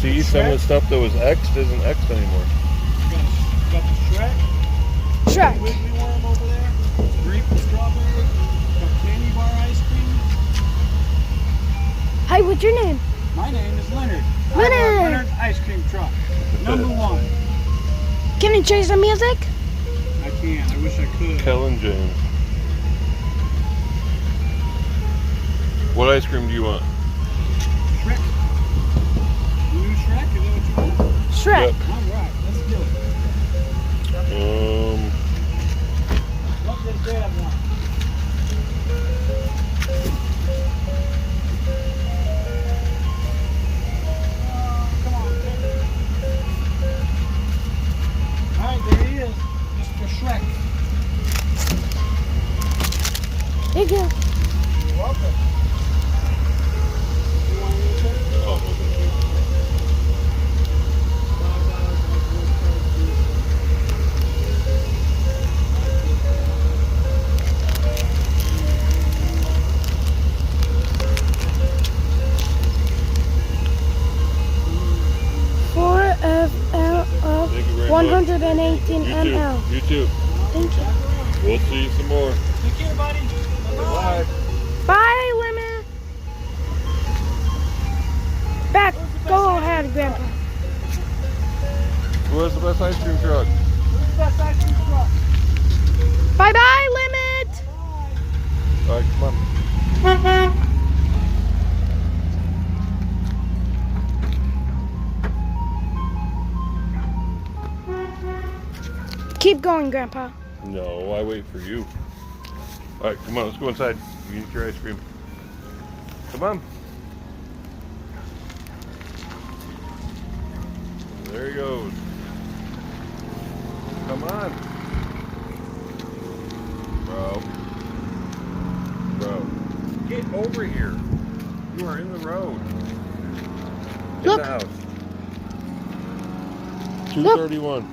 see some of the stuff that was X'd isn't X'd anymore. Got the Shrek. Shrek. Wiggly worm over there. Grape and strawberry. Got candy bar ice cream. Hi, what's your name? My name is Leonard. Leonard. Leonard's ice cream truck. Number one. Can you change the music? I can't. I wish I could. Kellen James. What ice cream do you want? Shrek. The new Shrek? Is that what you want? Shrek. Yep. All right. Let's do it. What does Dad want? Come on, Dad. All right, there he is. Mr. Shrek. Thank you. You're welcome. You want anything? Oh, Four of thank you very 118 much. ml. You too. Thank you. We'll see you some more. Take care, buddy. Bye-bye. Bye, Lemon. Back. Go ahead, Grandpa. Who has the best ice cream truck? Who's the best ice cream truck? Bye-bye, Limit. All right, come on. Keep going, Grandpa. No, I wait for you. All right, come on, let's go inside. You eat your ice cream. Come on. There he goes. Come on. Bro, get over here. You are in the road. In Look. the house. 231.